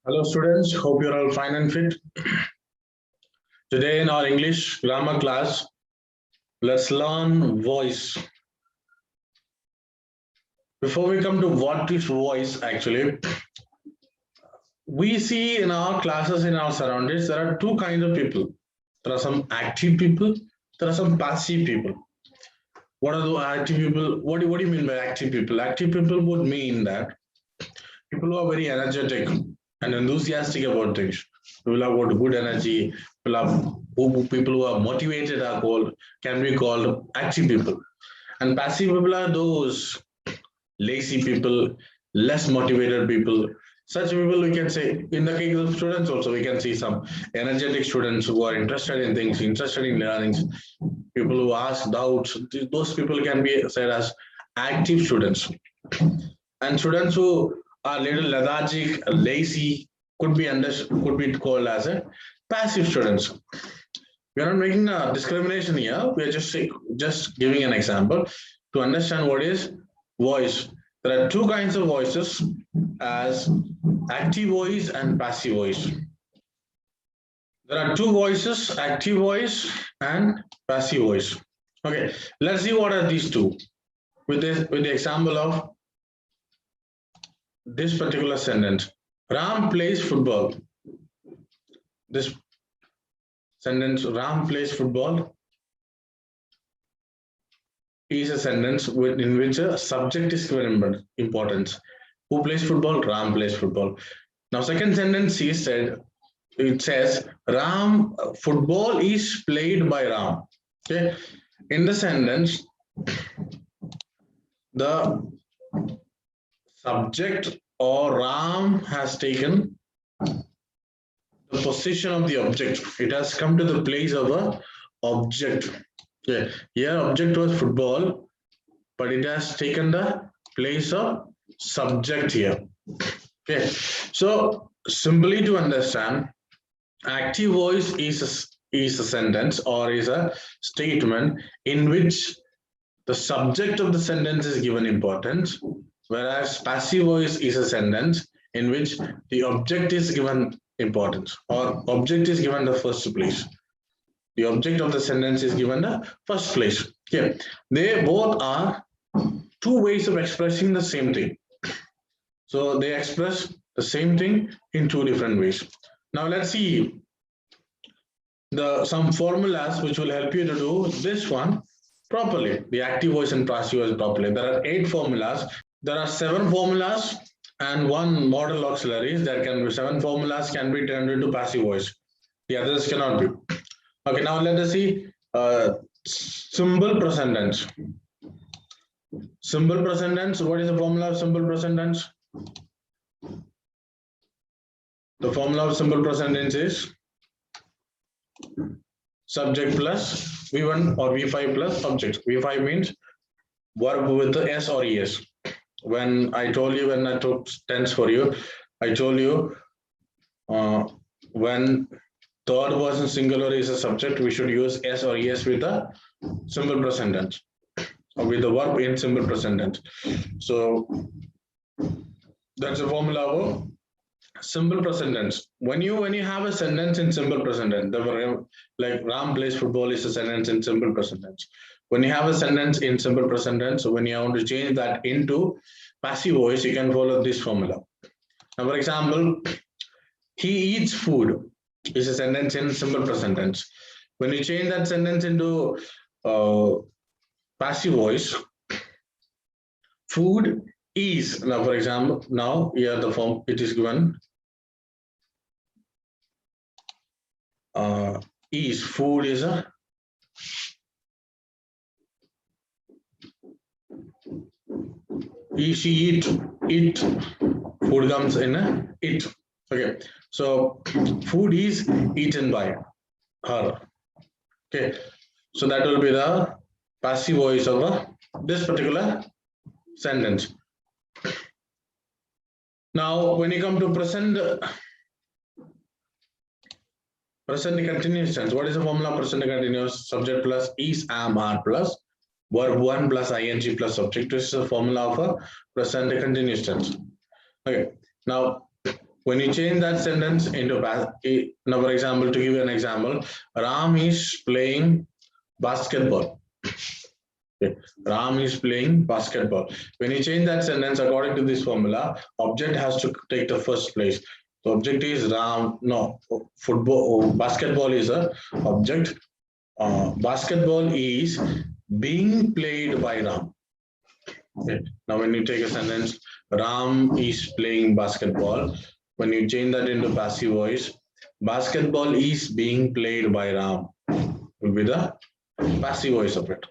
Hello students, hope you're all fine and fit. Today in our English grammar class, let's learn voice. Before we come to what is voice actually, we see in our classes, in our surroundings, there are two kinds of people. There are some active people, there are some passive people. What are the active people? What do you mean by active people? Active people would mean that people who are very energetic and enthusiastic about things. People have got good energy. People who are motivated can be called active people. And passive people are those lazy people, less motivated people. Such people we can say, in the case of students also, we can see some energetic students who are interested in things, interested in learning, people who ask doubts. Those people can be said as active students. And students who are little lethargic, lazy, could be called as a passive students. We are not making a discrimination here. We are just giving an example to understand what is voice. There are two kinds of voices, as active voice and passive voice. There are two voices, active voice and passive voice. Okay, let's see what are these two with the example of this particular sentence. Ram plays football. This sentence, Ram plays football, is a sentence in which a subject is given importance. Who plays football? Ram plays football. Now, second sentence it says Ram, football is played by Ram. Okay, in the sentence, the subject or Ram has taken the position of the object. It has come to the place of a object. Okay, here object was football, but it has taken the place of subject here. Okay, so simply to understand, active voice is a sentence or is a statement in which the subject of the sentence is given importance, whereas passive voice is a sentence in which the object is given importance or object is given the first place. The object of the sentence is given the first place. Okay, they both are two ways of expressing the same thing. So they express the same thing in two different ways. Now let's see some formulas which will help you to do this one properly, the active voice and passive voice properly. There are 8 formulas. There are 7 formulas and 1 model auxiliaries. There can be 7 formulas can be turned into passive voice. The others cannot be. Okay, now let us see simple present tense. Simple present tense. What is the formula of simple present tense? The formula of simple present tense is subject plus V1 or V5 plus object. V5 means verb with the S or ES. When I took tense for you, I told you when third person singular is a subject, we should use S or ES with a simple present tense or with the verb in simple present tense. So that's the formula of simple present tense. When you have a sentence in simple present tense, like Ram plays football is a sentence in simple present tense. When you have a sentence in simple present tense, so when you want to change that into passive voice, you can follow this formula. Now, for example, he eats food is a sentence in simple present tense. When you change that sentence into passive voice, food is, now for example, now here the form it is given is, food is a she eat, food comes in a it. Okay, so food is eaten by her. Okay, so that will be the passive voice of this particular sentence. Now, when you come to present continuous tense, what is the formula of present continuous? Subject plus is, am, are plus verb 1 plus ing plus subject. This is the formula of a present continuous tense. Okay, now When you change that sentence into now, for example, to give you an example, Ram is playing basketball. Okay. Ram is playing basketball. When you change that sentence according to this formula, object has to take the first place. The object is Ram. No, football. Basketball is a object. Basketball is being played by Ram. Okay. Now, when you take a sentence, Ram is playing basketball. When you change that into passive voice, basketball is being played by Ram. Will be the passive voice of it.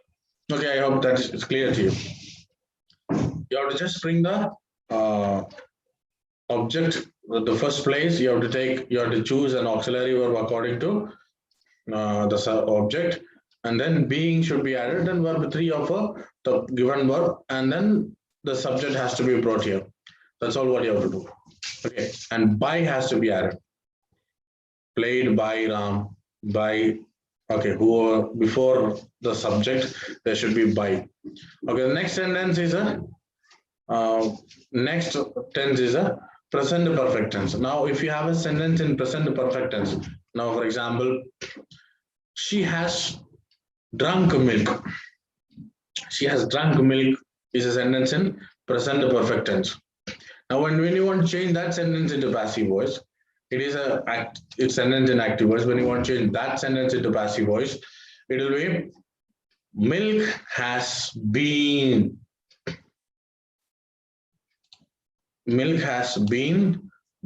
Okay, I hope that is clear to you. You have to just bring the object the first place. You have to choose an auxiliary verb according to the object, and then being should be added, and verb 3 of the given verb, and then the subject has to be brought here. That's all what you have to do. Okay, and by has to be added. Played by Ram, by, okay, who before the subject there should be by. Okay, the next sentence is a next tense is a present perfect tense. Now, if you have a sentence in present perfect tense, now for example, she has drunk milk. She has drunk milk is a sentence in present perfect tense. Now, when you want to change that sentence into passive voice, it's sentence in active voice. When you want to change that sentence into passive voice, it will be milk has been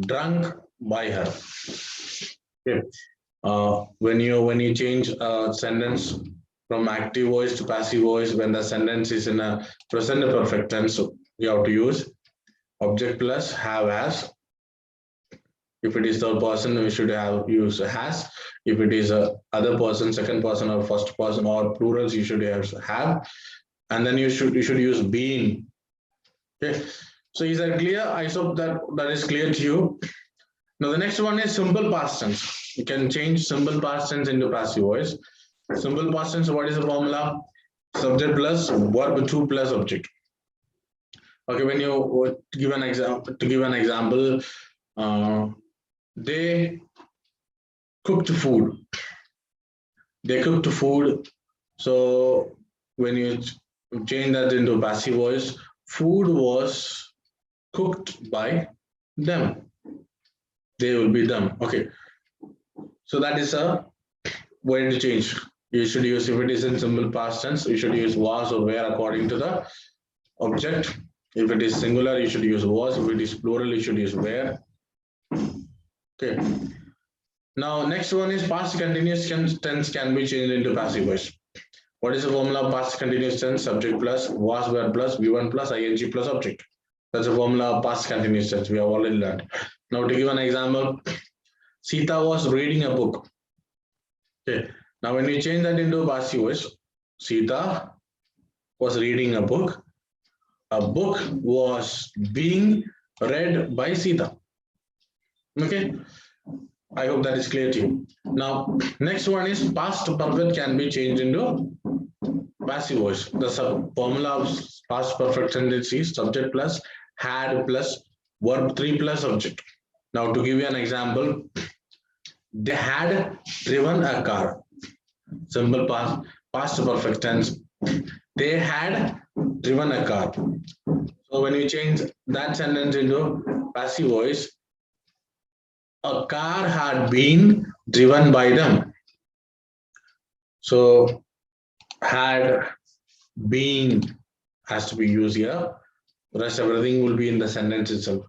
drunk by her. Okay. When you change a sentence from active voice to passive voice, when the sentence is in a present perfect tense, so you have to use object plus have as. If it is third person, we should use has. If it is a other person, second person, or first person, or plurals, you should have, and then you should use been. Okay. So is that clear? I hope that is clear to you. Now the next one is simple past tense. You can change simple past tense into passive voice. Simple past tense, what is the formula? Subject plus verb 2 plus object. Okay, when you give an example, they cooked food. They cooked food. So when you change that into passive voice, food was cooked by them. They will be them. Okay. So that is a way to change. You should use, if it is in simple past tense, you should use was or were according to the object. If it is singular, you should use was. If it is plural, you should use were. Okay. Now, next one is past continuous tense can be changed into passive voice. What is the formula of past continuous tense? Subject plus was, were plus, V1 plus, ing plus object. That's the formula of past continuous tense. We have already learned. Now, to give an example, Sita was reading a book. Okay. Now, when you change that into passive voice, Sita was reading a book. A book was being read by Sita. Okay. I hope that is clear to you. Now, next one is past perfect can be changed into passive voice. The formula of past perfect tense is subject plus had plus verb 3 plus object. Now, to give you an example, they had driven a car. Simple past perfect tense. They had driven a car. So when you change that sentence into passive voice, a car had been driven by them. So had been has to be used here. The rest everything will be in the sentence itself.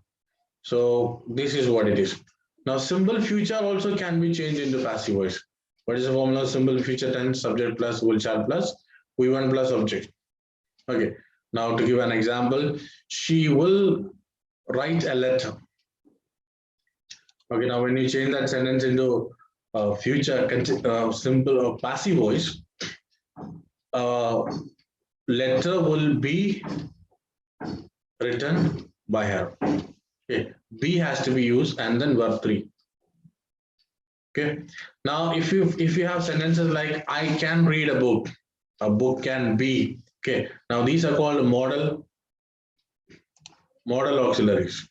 So this is what it is. Now simple future also can be changed into passive voice. What is the formula? Simple future tense, subject plus will shall plus V1 plus object. Okay. Now to give an example, she will write a letter. Okay, now when you change that sentence into future simple passive voice, letter will be written by her. Okay, be has to be used and then verb 3. Okay, now if you have sentences like I can read a book can be. Okay, now these are called model auxiliaries.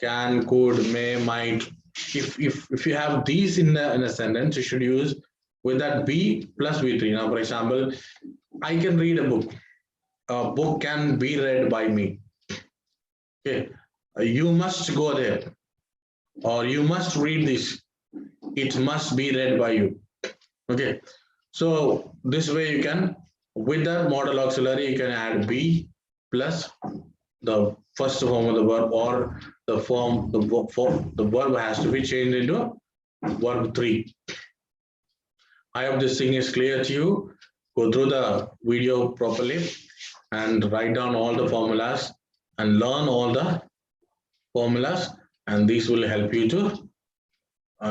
can, could, may, might. If you have these in a sentence, you should use with that be plus V3. Now, for example, I can read a book. A book can be read by me. Okay, you must go there, or you must read this. It must be read by you. Okay, so this way you can, with that modal auxiliary, you can add be plus the first form of the verb, or the form, the verb has to be changed into verb 3. I hope this thing is clear to you. Go through the video properly and write down all the formulas and learn all the formulas, and these will help you to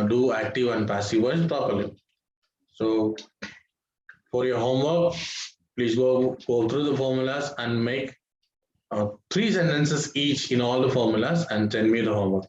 do active and passive voice properly. So for your homework, please go through the formulas and make 3 sentences each in all the formulas and send me the homework.